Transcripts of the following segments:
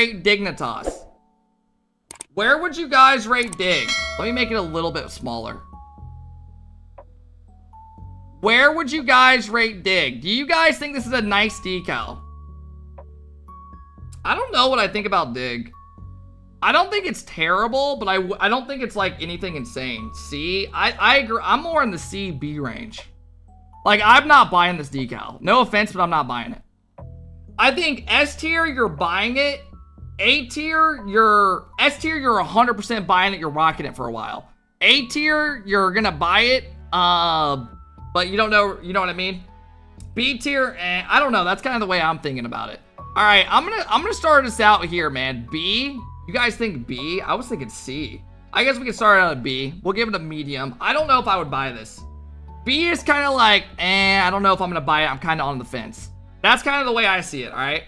rate Dignitas? Where would you guys rate Dig? Let me make it a little bit smaller. Where would you guys rate Dig? Do you guys think this is a nice decal? I don't know what I think about Dig. I don't think it's terrible, but I don't think it's like anything insane. C, I agree. I'm more in the C, B range. Like, I'm not buying this decal. No offense, but I'm not buying it. I think S tier, you're buying it. A tier, S tier, you're 100% buying it. You're rocking it for a while. A tier, you're gonna buy it, but you don't know, you know what I mean? B tier, I don't know. That's kind of the way I'm thinking about it. All right, I'm gonna start this out here, man. B, you guys think B? I was thinking C. I guess we can start out at B. We'll give it a medium. I don't know if I would buy this. B is kind of like, I don't know if I'm gonna buy it. I'm kind of on the fence. That's kind of the way I see it, all right?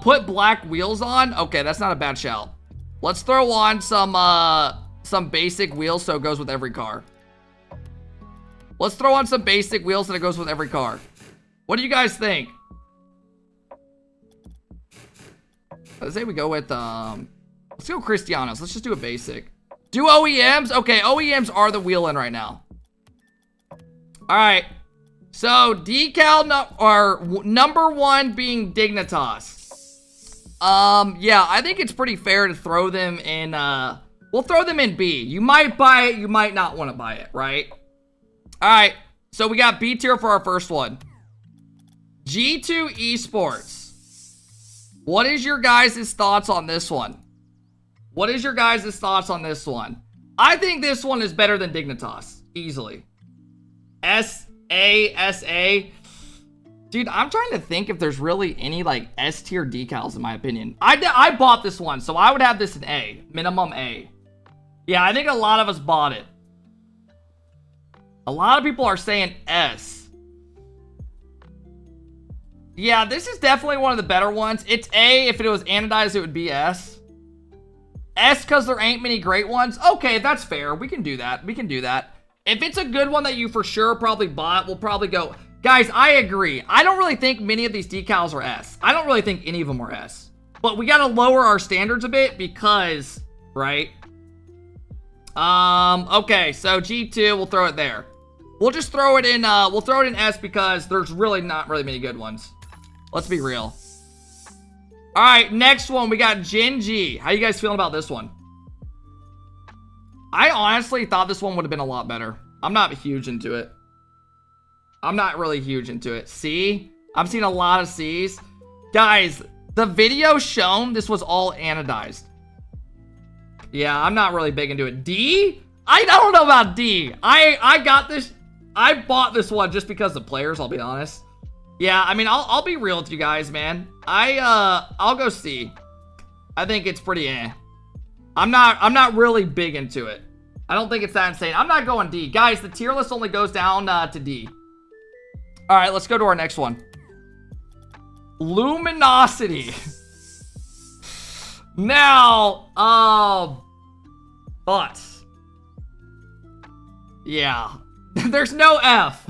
Put black wheels on. Okay, that's not a bad shout. Let's throw on some basic wheels so it goes with every car. Let's throw on some basic wheels and it goes with every car. What do you guys think? Let's say we go with, let's go Cristianos. Let's just do a basic. Do OEMs? Okay, OEMs are the wheel in right now. All right. So, decal, number one being Dignitas. Yeah, I think it's pretty fair to throw them in, we'll throw them in B. You might buy it, you might not want to buy it, right? All right, so we got B tier for our first one. G2 Esports. What is your guys' thoughts on this one? What is your guys' thoughts on this one? I think this one is better than Dignitas, easily. S-A. Dude, I'm trying to think if there's really any, like, S-tier decals, in my opinion. I bought this one, so I would have this in A. Minimum A. Yeah, I think a lot of us bought it. A lot of people are saying S. Yeah, this is definitely one of the better ones. It's A. If it was anodized, it would be S. S because there ain't many great ones. Okay, that's fair. We can do that. We can do that. If it's a good one that you for sure probably bought, we'll probably go. Guys, I agree. I don't really think many of these decals are S. I don't really think any of them are S. But we got to lower our standards a bit because, right? Okay, so G2, we'll throw it there. We'll just throw it in, we'll throw it in S because there's really not really many good ones. Let's be real. All right, next one, we got Gen G. How you guys feeling about this one? I honestly thought this one would have been a lot better. I'm not huge into it. I'm not really huge into it. C? I've seen a lot of C's. Guys, the video shown, this was all anodized. Yeah, I'm not really big into it. D? I don't know about D. I got this. I bought this one just because of players, I'll be honest. Yeah, I mean, I'll be real with you guys, man. I'll go C. I think it's pretty I'm not really big into it. I don't think it's that insane. I'm not going D. Guys, the tier list only goes down to D. All right, let's go to our next one. Luminosity. Now, but yeah, there's no F.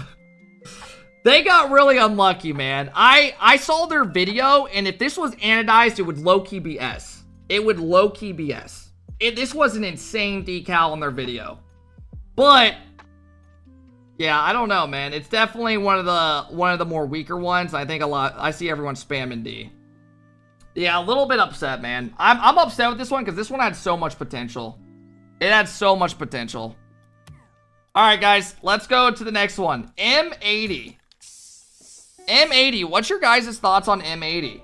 They got really unlucky, man. I saw their video, and if this was anodized, it would low-key be S. It would low-key be S. This was an insane decal on their video. But yeah, I don't know, man. It's definitely one of the more weaker ones. I think I see everyone spamming D. Yeah, a little bit upset, man. I'm upset with this one because this one had so much potential. It had so much potential. All right, guys, let's go to the next one. M80. M80, what's your guys' thoughts on M80?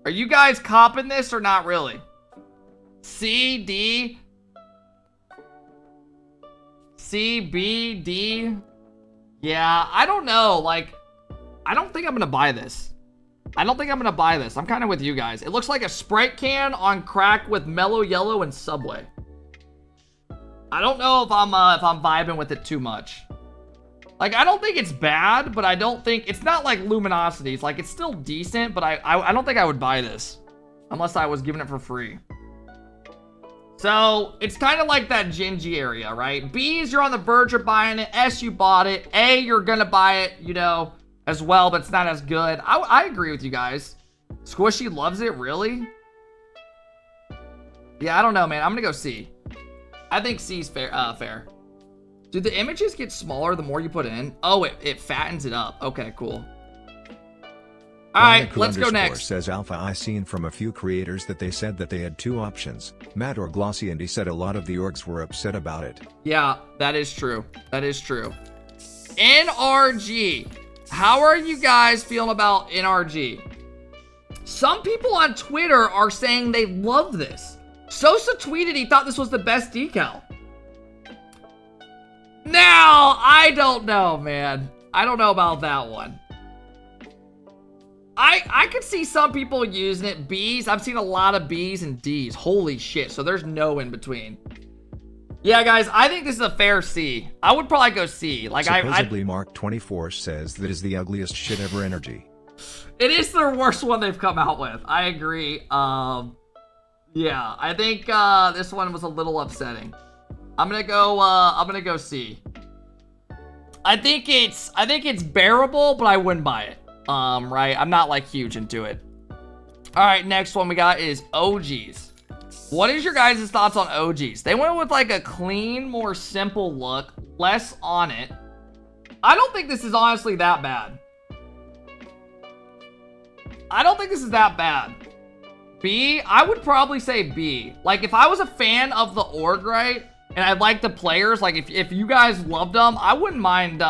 Are you guys copping this or not really? C, D, C, B, D. Yeah, I don't know. Like, I don't think I'm gonna buy this. I'm kind of with you guys. It looks like a Sprite can on crack with mellow yellow and Subway. I don't know if I'm vibing with it too much. Like, I don't think it's bad, but I don't think it's not like Luminosity. It's like, it's still decent, but I don't think I would buy this unless I was giving it for free. So it's kind of like that Gen G area, right? B's, you're on the verge of buying it. S, you bought it. A, you're gonna buy it, you know, as well, but it's not as good. I agree with you guys. Squishy loves it, really? Yeah, I don't know, man. I'm gonna go C. I think C's fair. Fair. Do the images get smaller the more you put in? Oh, it fattens it up. Okay, cool. All right, let's go next. Says Alpha, I seen from a few creators that they said that they had 2 options, matte or glossy, and he said a lot of the orgs were upset about it. Yeah, that is true. That is true. NRG. How are you guys feeling about NRG? Some people on Twitter are saying they love this. Sosa tweeted he thought this was the best decal. Now, I don't know, man. I don't know about that one. I could see some people using it. B's. I've seen a lot of B's and D's. Holy shit. So there's no in between. Yeah, guys, I think this is a fair C. I would probably go C. Like, supposedly Mark24 says that is the ugliest shit ever energy. It is the worst one they've come out with. I agree. Yeah, I think this one was a little upsetting. I'm gonna go C. I think it's bearable, but I wouldn't buy it. Right? I'm not like huge into it. All right, next one we got is OGs. What is your guys' thoughts on OGs? They went with like a clean, more simple look, less on it. I don't think this is honestly that bad. I don't think this is that bad. B, I would probably say B. Like, if I was a fan of the org, right, and I like the players, like, if you guys loved them, I wouldn't mind,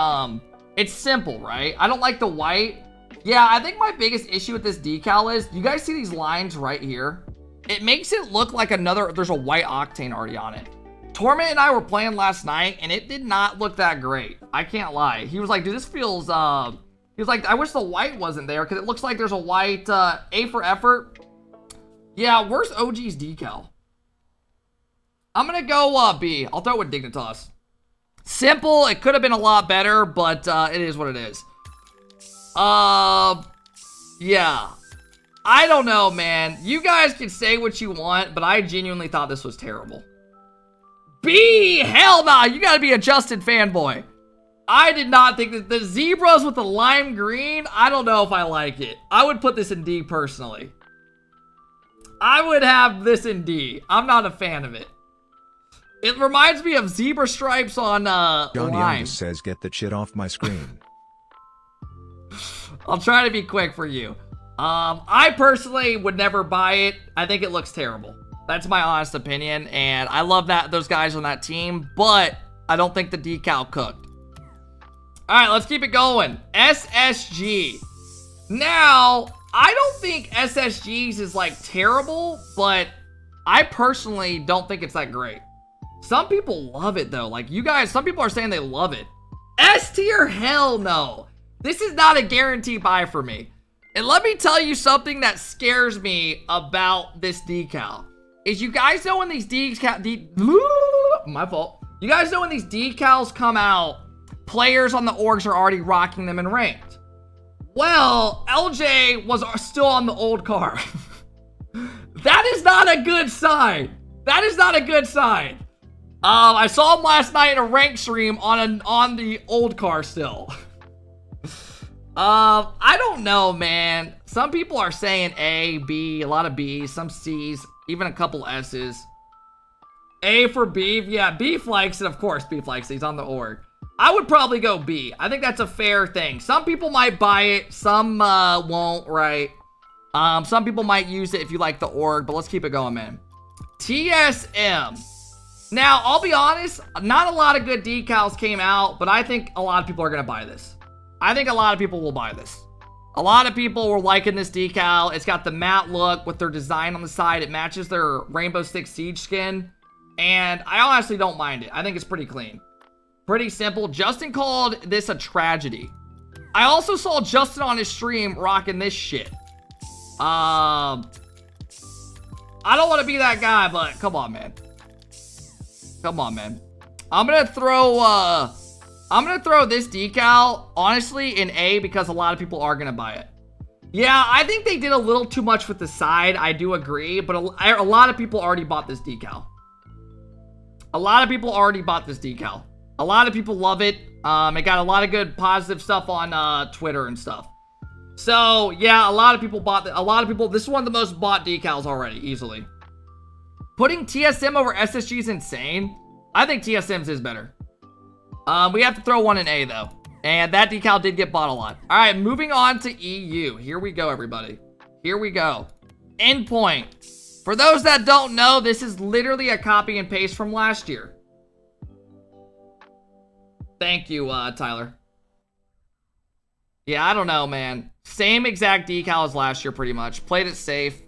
it's simple, right? I don't like the white. Yeah, I think my biggest issue with this decal is, you guys see these lines right here? It makes it look like there's a white octane already on it. Torment and I were playing last night, and it did not look that great. I can't lie. He was like, dude, this feels, he was like, I wish the white wasn't there, because it looks like there's a white, A for effort. Yeah, where's OG's decal? I'm gonna go, B. I'll throw it with Dignitas. Simple, it could have been a lot better, but, it is what it is. Yeah. I don't know, man. You guys can say what you want, but I genuinely thought this was terrible. B! Hell nah! You gotta be a Justin fanboy. I did not think that the zebras with the lime green, I don't know if I like it. I would put this in D personally. I would have this in D. I'm not a fan of it. It reminds me of zebra stripes on John lime. Young says, get the shit off my screen. I'll try to be quick for you. I personally would never buy it. I think it looks terrible. That's my honest opinion, and I love those guys on that team, but I don't think the decal cooked. All right, let's keep it going. SSG. Now, I don't think SSG's is like terrible, but I personally don't think it's that great. Some people love it though. Like, you guys, some people are saying they love it. S tier, hell no. This is not a guarantee buy for me. And let me tell you something that scares me about this decal. Is you guys know when these my fault. You guys know when these decals come out, players on the orgs are already rocking them in ranked. Well, LJ was still on the old car. That is not a good sign. That is not a good sign. I saw him last night in a rank stream on the old car still. I don't know, man. Some people are saying A, B, a lot of B's, some C's, even a couple S's. A for Beef. Yeah, Beef likes it, of course. Beef likes it. He's on the org. I would probably go B. I think that's a fair thing. Some people might buy it. Some won't, right? Some people might use it if you like the org, but let's keep it going, man. TSM. Now, I'll be honest, not a lot of good decals came out, but I think a lot of people are going to buy this. I think a lot of people will buy this. A lot of people were liking this decal. It's got the matte look with their design on the side. It matches their Rainbow Six Siege skin. And I honestly don't mind it. I think it's pretty clean. Pretty simple. Justin called this a tragedy. I also saw Justin on his stream rocking this shit. I don't want to be that guy, but come on, man. Come on, man. I'm gonna throw this decal, honestly, in A because a lot of people are gonna buy it. Yeah, I think they did a little too much with the side. I do agree, but a lot of people already bought this decal. A lot of people already bought this decal. A lot of people love it. It got a lot of good positive stuff on Twitter and stuff. So, yeah, a lot of people bought it. A lot of people, this is one of the most bought decals already, easily. Putting TSM over SSG is insane. I think TSM's is better. We have to throw one in A, though. And that decal did get bought a lot. All right, moving on to EU. Here we go, everybody. Here we go. Endpoint. For those that don't know, this is literally a copy and paste from last year. Thank you, Tyler. Yeah, I don't know, man. Same exact decal as last year, pretty much. Played it safe.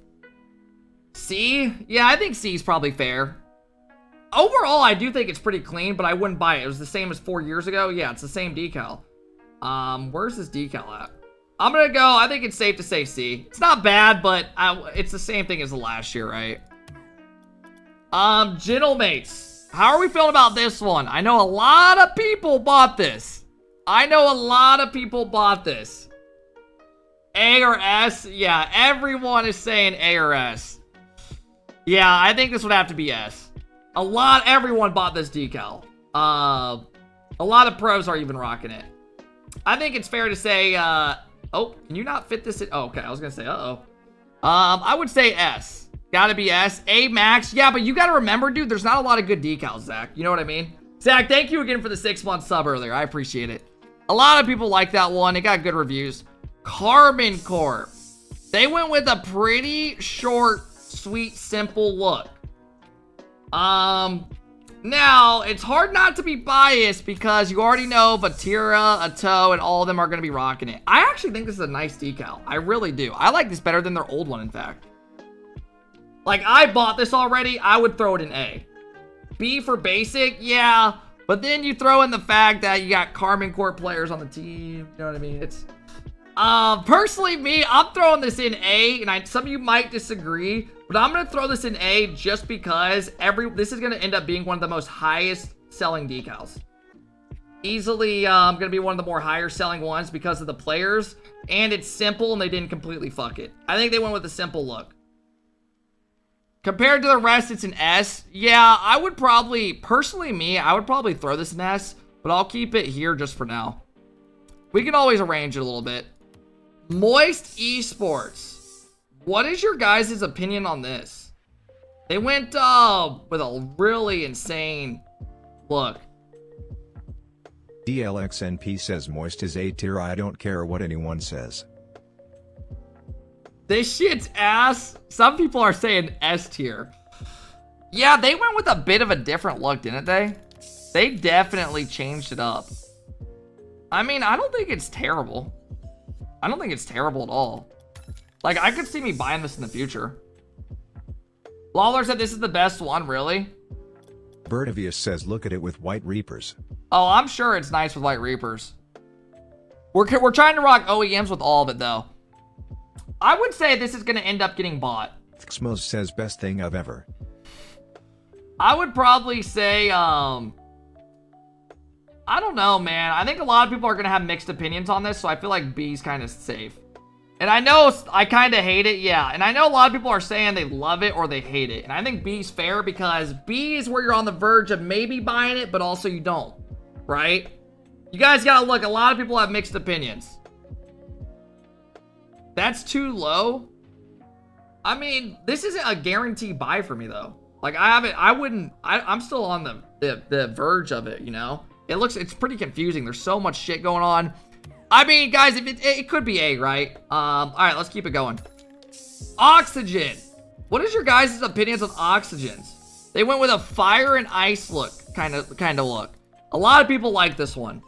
C? Yeah, I think C is probably fair. Overall, I do think it's pretty clean, but I wouldn't buy it. It was the same as 4 years ago. Yeah, it's the same decal. Where's this decal at? I'm gonna go, I think it's safe to say C. It's not bad, but it's the same thing as the last year, right? Gentlemates. How are we feeling about this one? I know a lot of people bought this. A A or S? Yeah, everyone is saying A or S. Yeah, I think this would have to be S. Everyone bought this decal. A lot of pros are even rocking it. I think it's fair to say, oh, can you not fit this in? Oh, okay, I was gonna say, I would say S. Gotta be S. A max. Yeah, but you gotta remember, dude, there's not a lot of good decals, Zach. You know what I mean? Zach, thank you again for the 6-month sub earlier. I appreciate it. A lot of people like that one. It got good reviews. Carbon Corp. They went with a pretty short, sweet, simple look. Now, it's hard not to be biased because you already know Vatira, Ato, and all of them are going to be rocking it. I actually think this is a nice decal. I really do. I like this better than their old one, in fact. Like, I bought this already. I would throw it in A. B for basic, yeah. But then you throw in the fact that you got Carbon Corp players on the team. You know what I mean? It's... personally, me, I'm throwing this in A, and some of you might disagree, but I'm gonna throw this in A just because this is gonna end up being one of the most highest selling decals. Easily, gonna be one of the more higher selling ones because of the players, and it's simple, and they didn't completely fuck it. I think they went with a simple look. Compared to the rest, it's an S. Yeah, I would probably, personally me, I would probably throw this in S, but I'll keep it here just for now. We can always arrange it a little bit. Moist Esports. What is your guys' opinion on this? They went with a really insane look. DLXNP says Moist is A tier. I don't care what anyone says. This shit's ass. Some people are saying S tier. Yeah, they went with a bit of a different look, didn't they? They definitely changed it up. I mean, I don't think it's terrible. I don't think it's terrible at all. Like, I could see me buying this in the future. Lawler said this is the best one, really? Bertavius says look at it with White Reapers. Oh, I'm sure it's nice with White Reapers. We're trying to rock OEMs with all of it, though. I would say this is going to end up getting bought. Xmos says best thing I've ever. I would probably say, I don't know, man. I think a lot of people are going to have mixed opinions on this, so I feel like B's kind of safe. And I know I kind of hate it, yeah. And I know a lot of people are saying they love it or they hate it. And I think B's fair because B is where you're on the verge of maybe buying it, but also you don't, right? You guys got to look. A lot of people have mixed opinions. That's too low. I mean, this isn't a guaranteed buy for me, though. Like, I'm still on the verge of it, you know? It's pretty confusing. There's so much shit going on. I mean, guys, it could be A, right? All right, let's keep it going. Oxygen. What is your guys' opinions on Oxygens? They went with a fire and ice look, kind of look. A lot of people like this one.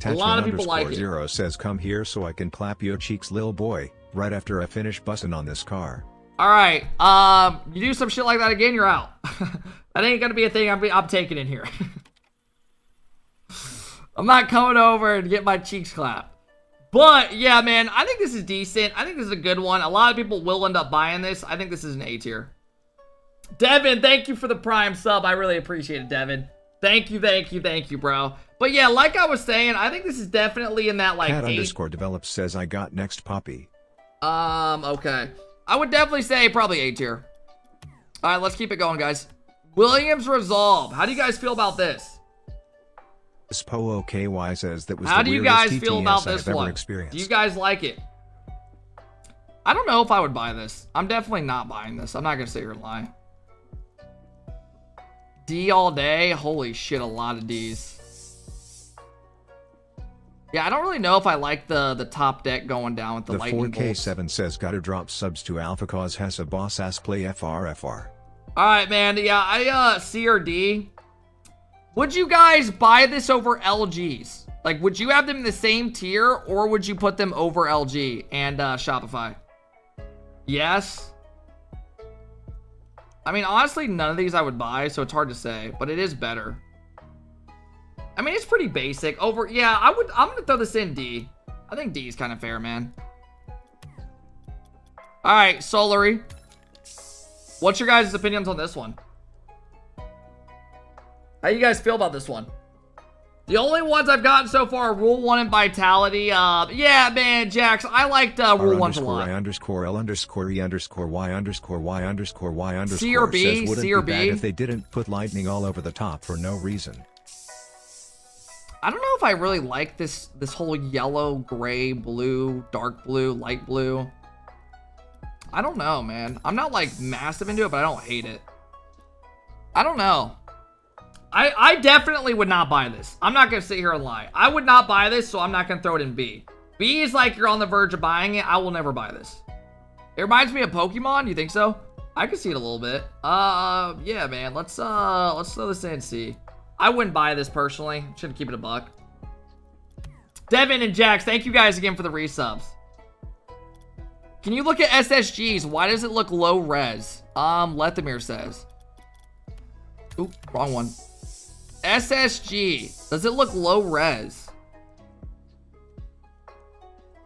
A lot of people like it. Zero says come here so I can clap your cheeks, lil boy, right after I finish busting on this car. All right, you do some shit like that again, you're out. That ain't gonna be a thing I'm taking in here. I'm not coming over and get my cheeks clapped. But yeah, man, I think this is decent. I think this is a good one. A lot of people will end up buying this. I think this is an A tier. Devin, thank you for the Prime sub. I really appreciate it, Devin. Thank you, bro. But yeah, like I was saying, I think this is definitely in that like Cat underscore develops says I got next poppy. Okay. I would definitely say probably A tier. All right, let's keep it going, guys. Williams Resolve. How do you guys feel about this? Spo OKY says that was How the do you guys weirdest feel TTS about this I've ever one? experienced. Do you guys like it? I don't know if I would buy this. I'm definitely not buying this. I'm not going to sit here and lie. D all day? Holy shit, a lot of Ds. Yeah, I don't really know if I like the top deck going down with the lightning bolts. 4K7 says gotta drop subs to Alpha cause has a boss ass play FRFR. Alright, man. Yeah, I, C or D. Would you guys buy this over LGs? Like, would you have them in the same tier, or would you put them over LG and Shopify? Yes. I mean, honestly, none of these I would buy, so it's hard to say, but it is better. I mean, it's pretty basic. Yeah, I'm gonna throw this in D. I think D is kind of fair, man. All right, Solary. What's your guys' opinions on this one? How you guys feel about this one? The only ones I've gotten so far are Rule 1 and Vitality. Yeah, man, Jax, I liked Rule 1 a lot. I underscore L underscore E underscore Y underscore Y underscore Y underscore C or B, says, wouldn't C or be bad B. if they didn't put lightning all over the top for no reason. I don't know if I really like this whole yellow, gray, blue, dark blue, light blue. I don't know, man. I'm not like massive into it, but I don't hate it. I don't know. I definitely would not buy this. I'm not going to sit here and lie. I would not buy this, so I'm not going to throw it in B. B is like you're on the verge of buying it. I will never buy this. It reminds me of Pokemon. You think so? I can see it a little bit. Yeah, man. Let's throw this in C. I wouldn't buy this personally. Should keep it a buck. Devin and Jax, thank you guys again for the resubs. Can you look at SSGs? Why does it look low res? Lethamir says. Oop, wrong one. SSG. Does it look low res?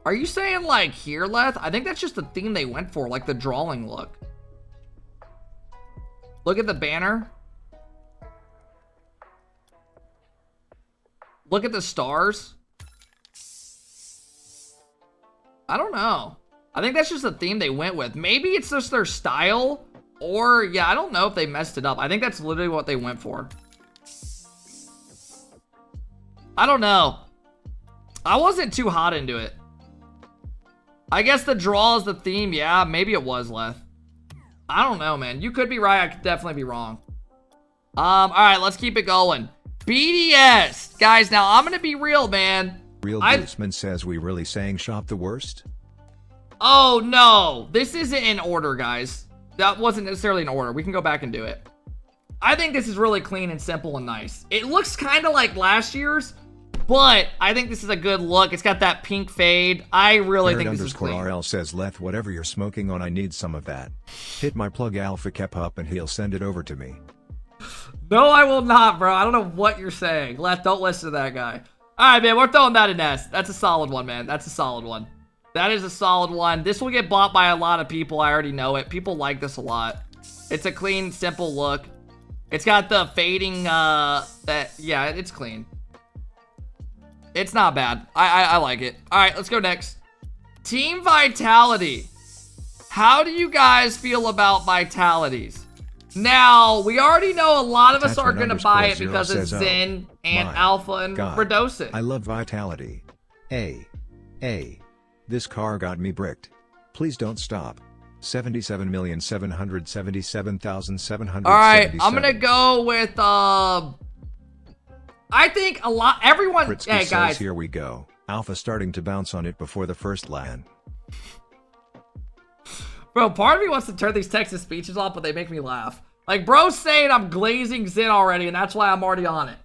Are you saying like here, Leth? I think that's just the theme they went for, like the drawing look. Look at the banner. Look at the stars. I don't know. I think that's just the theme they went with. Maybe it's just their style, or yeah, I don't know if they messed it up. I think that's literally what they went for. I don't know. I wasn't too hot into it. I guess the draw is the theme. Yeah, maybe it was, Leth. I don't know, man. You could be right. I could definitely be wrong. All right, let's keep it going. BDS. Guys, now I'm going to be real, man. Real Bootsman says we really saying shop the worst? Oh, no. This isn't in order, guys. That wasn't necessarily in order. We can go back and do it. I think this is really clean and simple and nice. It looks kind of like last year's, but I think this is a good look. It's got that pink fade. I really think this is clean. RL says, Leth, whatever you're smoking on, I need some of that. Hit my plug AlphaKep up and he'll send it over to me. No, I will not, bro. I don't know what you're saying. Leth, don't listen to that guy. All right, man. We're throwing that in S. That's a solid one, man. That's a solid one. That is a solid one. This will get bought by a lot of people. I already know it. People like this a lot. It's a clean, simple look. It's got the fading, yeah, it's clean. It's not bad. I like it. All right, let's go next. Team Vitality. How do you guys feel about Vitalities? Now, we already know a lot of us are going to buy it because of Zen and Alpha and Redosin. I love Vitality. This car got me bricked. Please don't stop. 77,777,777. All right, I'm going to go with, I think a lot, everyone, Pritzky says, guys. Here we go. Alpha starting to bounce on it before the first LAN. Bro, part of me wants to turn these text to speeches off, but they make me laugh. Like, bro's saying I'm glazing Zen already, and that's why I'm already on it.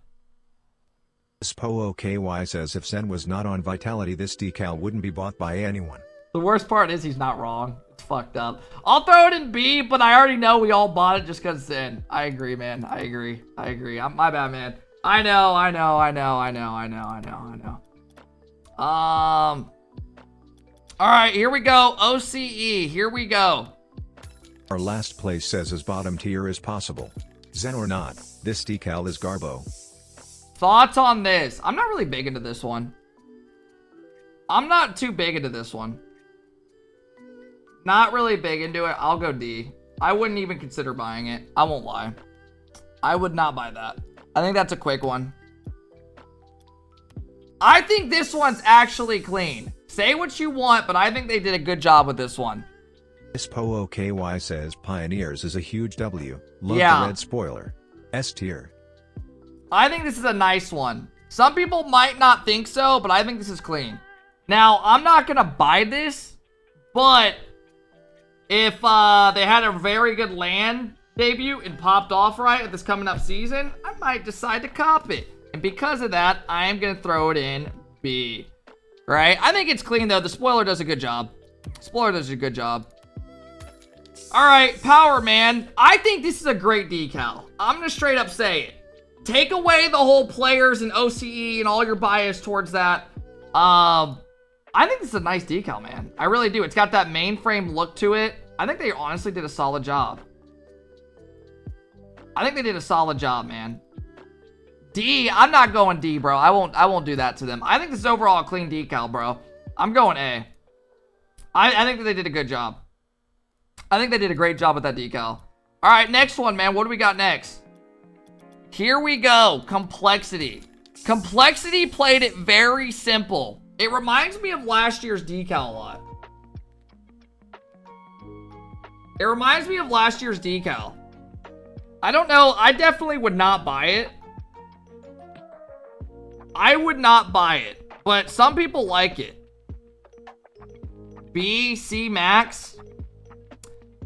SPOOKY says if Zen was not on Vitality, this decal wouldn't be bought by anyone. The worst part is he's not wrong. It's fucked up. I'll throw it in B, but I already know we all bought it just because Zen. I agree, man. I agree. My bad, man. I know. All right, here we go. OCE, here we go. Our last place says as bottom tier as possible. Zen or not, this decal is garbo. Thoughts on this? I'm not really big into this one. I'm not too big into this one. Not really big into it. I'll go D. I wouldn't even consider buying it. I won't lie. I would not buy that. I think that's a quick one. I think this one's actually clean. Say what you want, but I think they did a good job with this one. SPOOKY says Pioneers is a huge W. Love Yeah. the red spoiler. S tier. I think this is a nice one. Some people might not think so, but I think this is clean. Now, I'm not going to buy this, but if they had a very good LAN debut and popped off right at this coming up season, I might decide to cop it. And because of that, I am going to throw it in B. Right? I think it's clean, though. The spoiler does a good job. Spoiler does a good job. All right, Power Man. I think this is a great decal. I'm going to straight up say it. Take away the whole players and OCE and all your bias towards that. I think this is a nice decal, man. I really do. It's got that mainframe look to it. I think they honestly did a solid job. I think they did a solid job, man. D, I'm not going D, bro. I won't do that to them. I think this is overall a clean decal, bro. I'm going A. I think that they did a good job. I think they did a great job with that decal. All right, next one, man. What do we got next? Here we go. Complexity. Complexity played it very simple. It reminds me of last year's decal a lot. It reminds me of last year's decal. I don't know. I definitely would not buy it. I would not buy it. But some people like it. B, C max.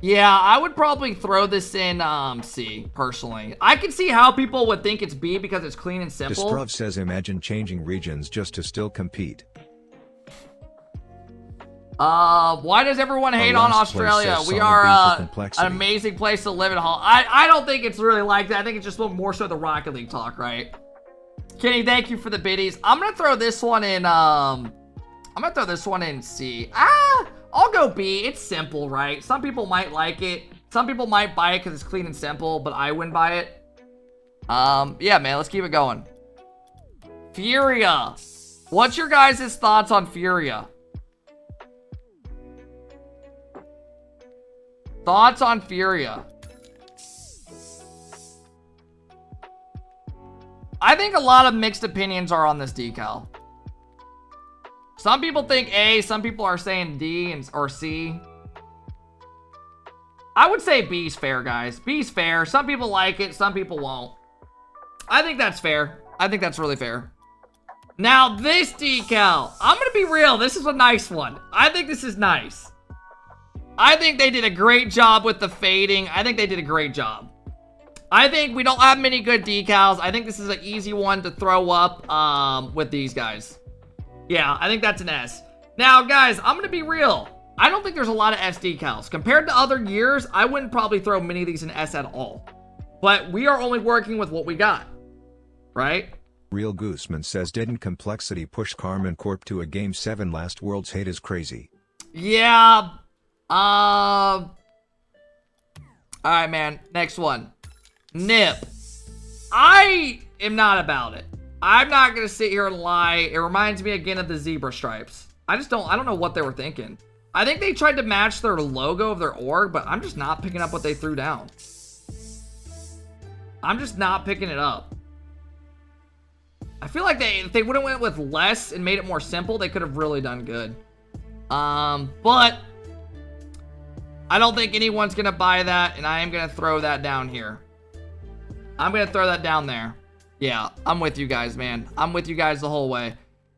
Yeah, I would probably throw this in C, personally. I can see how people would think it's B because it's clean and simple. Destruv says imagine changing regions just to still compete. Why does everyone hate on Australia? We are an amazing place to live in. I don't think it's really like that. I think it's just more so the Rocket League talk, right? Kenny, thank you for the biddies. I'm gonna throw this one in C. I'll go B. It's simple, right? Some people might like it. Some people might buy it because it's clean and simple, but I wouldn't buy it. Yeah, man, let's keep it going. Furia. What's your guys' thoughts on Furia? Thoughts on Furia? I think a lot of mixed opinions are on this decal. Some people think A, some people are saying D or C. I would say B's fair, guys. B's fair. Some people like it, some people won't. I think that's fair. I think that's really fair. Now, this decal. I'm going to be real. This is a nice one. I think this is nice. I think they did a great job with the fading. I think they did a great job. I think we don't have many good decals. I think this is an easy one to throw up with these guys. Yeah, I think that's an S. Now, guys, I'm going to be real. I don't think there's a lot of S decals. Compared to other years, I wouldn't probably throw many of these in S at all. But we are only working with what we got. Right? Real Gooseman says didn't Complexity push Carmen Corp to a Game 7 last? World's hate is crazy. Yeah. Alright, man. Next one. Nip. I am not about it. I'm not gonna sit here and lie. It reminds me again of the zebra stripes. I don't know what they were thinking. I think they tried to match their logo of their org, but I'm just not picking up what they threw down. I'm just not picking it up. I feel like if they would have went with less and made it more simple, they could have really done good. But I don't think anyone's gonna buy that, and I am gonna throw that down here. I'm gonna throw that down there. Yeah, I'm with you guys, man. I'm with you guys the whole way.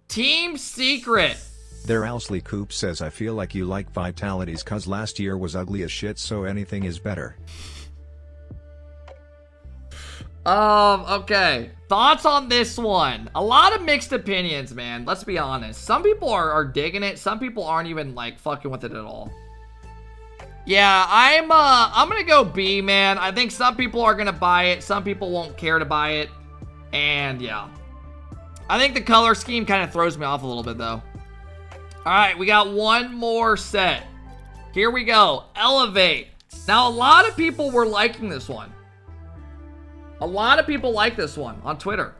Team Secret. Their Owsley Coop says I feel like you like Vitalities cause last year was ugly as shit, so anything is better. Okay. Thoughts on this one? A lot of mixed opinions, man. Let's be honest. Some people are digging it. Some people aren't even like fucking with it at all. Yeah, I'm gonna go B, man. I think some people are gonna buy it. Some people won't care to buy it. And yeah. I think the color scheme kind of throws me off a little bit though. Alright, we got one more set. Here we go. Elevate. Now, a lot of people were liking this one. A lot of people like this one on Twitter.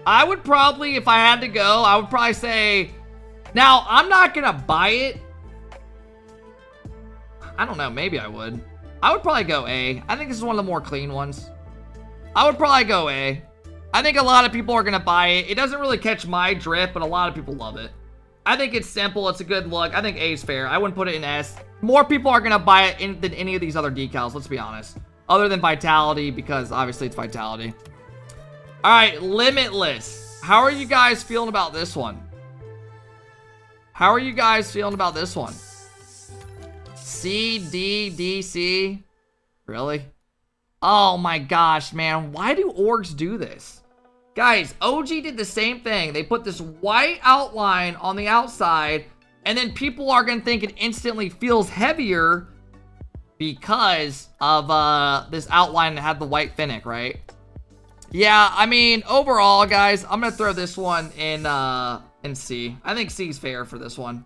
I would probably, if I had to go, I would probably say... Now, I'm not gonna buy it. I don't know, maybe I would. I would probably go A. I think this is one of the more clean ones. I would probably go A. I think a lot of people are gonna buy it. It doesn't really catch my drift, but a lot of people love it. I think it's simple. It's a good look. I think A is fair. I wouldn't put it in S. More people are going to buy it than any of these other decals, let's be honest. Other than Vitality, because obviously it's Vitality. All right, Limitless. How are you guys feeling about this one? How are you guys feeling about this one? C, D, D, C. Really? Oh my gosh, man. Why do orgs do this? Guys, OG did the same thing. They put this white outline on the outside, and then people are going to think it instantly feels heavier because of this outline that had the white Finnick, right? Yeah, I mean, overall, guys, I'm going to throw this one in C. I think C is fair for this one.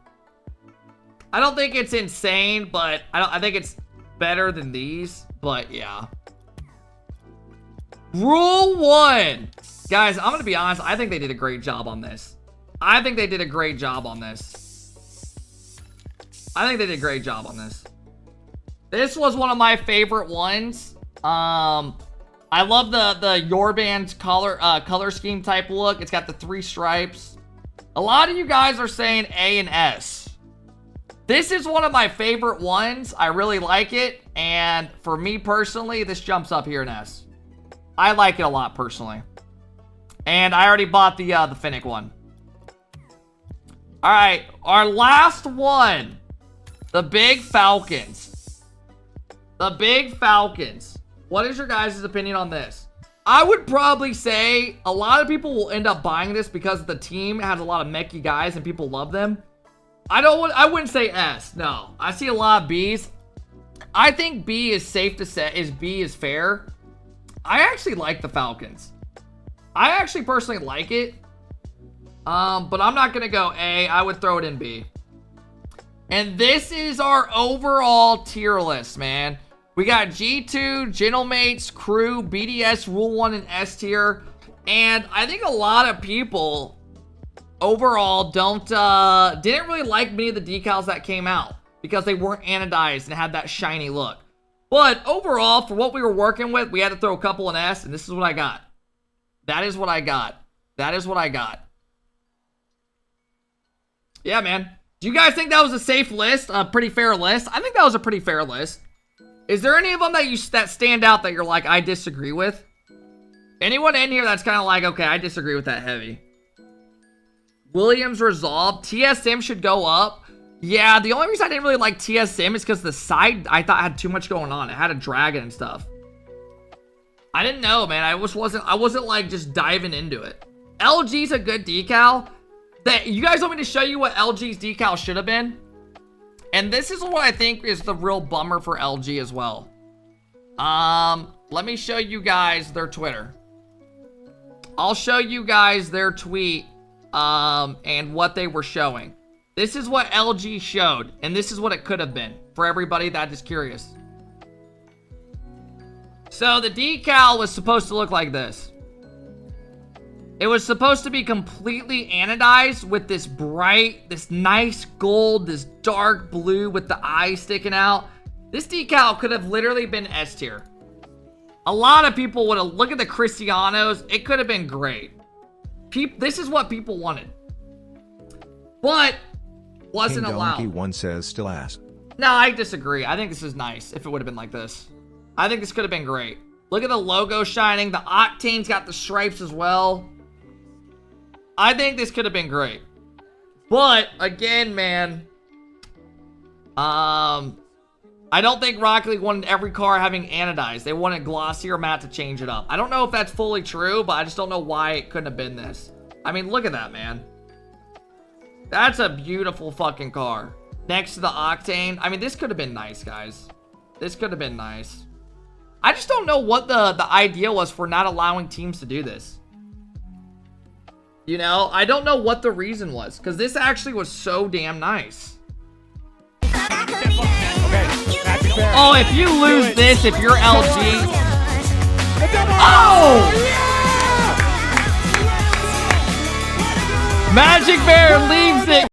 I don't think it's insane, but I think it's better than these, but yeah. Rule 1. Guys, I'm going to be honest. I think they did a great job on this. I think they did a great job on this. I think they did a great job on this. This was one of my favorite ones. I love the Your Band's color scheme type look. It's got the 3 stripes. A lot of you guys are saying A and S. This is one of my favorite ones. I really like it. And for me personally, this jumps up here in S. I like it a lot personally. And I already bought the Finnick one. All right, our last one. The Big Falcons. The Big Falcons. What is your guys' opinion on this? I would probably say a lot of people will end up buying this because the team has a lot of mechy guys and people love them. I wouldn't say S. No, I see a lot of B's. I think B is safe to say. B is fair. I actually like the Falcons. I actually personally like it. But I'm not going to go A. I would throw it in B. And this is our overall tier list, man. We got G2, Gentlemates, Crew, BDS, Rule 1, and S tier. And I think a lot of people overall didn't really like many of the decals that came out because they weren't anodized and had that shiny look. But overall, for what we were working with, we had to throw a couple in S, and this is what I got. That is what I got. That is what I got. Yeah, man. Do you guys think that was a safe list? A pretty fair list? I think that was a pretty fair list. Is there any of them that stand out that you're like, I disagree with? Anyone in here that's kind of like, okay, I disagree with that heavy? Williams Resolve. TSM should go up. Yeah, the only reason I didn't really like TSM is because the side I thought had too much going on. It had a dragon and stuff. I didn't know, man. I wasn't like just diving into it. LG's a good decal. You guys want me to show you what LG's decal should have been? And this is what I think is the real bummer for LG as well. Let me show you guys their Twitter. I'll show you guys their tweet and what they were showing. This is what LG showed, and this is what it could have been for everybody that is curious. So the decal was supposed to look like this. It was supposed to be completely anodized with this bright, this nice gold, this dark blue with the eyes sticking out. This decal could have literally been S tier. A lot of people would have looked at the Cristianos. It could have been great. This is what people wanted. But wasn't allowed. Donkey One says still ask. No, I disagree. I think this is nice if it would have been like this. I think this could have been great. Look at the logo shining. The Octane's got the stripes as well. I think this could have been great. But, again, man. I don't think Rocket League wanted every car having anodized. They wanted glossy or matte to change it up. I don't know if that's fully true, but I just don't know why it couldn't have been this. I mean, look at that, man. That's a beautiful fucking car. Next to the Octane. I mean, this could have been nice, guys. This could have been nice. I just don't know what the idea was for not allowing teams to do this. You know, I don't know what the reason was, because this actually was so damn nice. Oh, if you lose this, if you're LG. Oh! Magic Bear leaves it.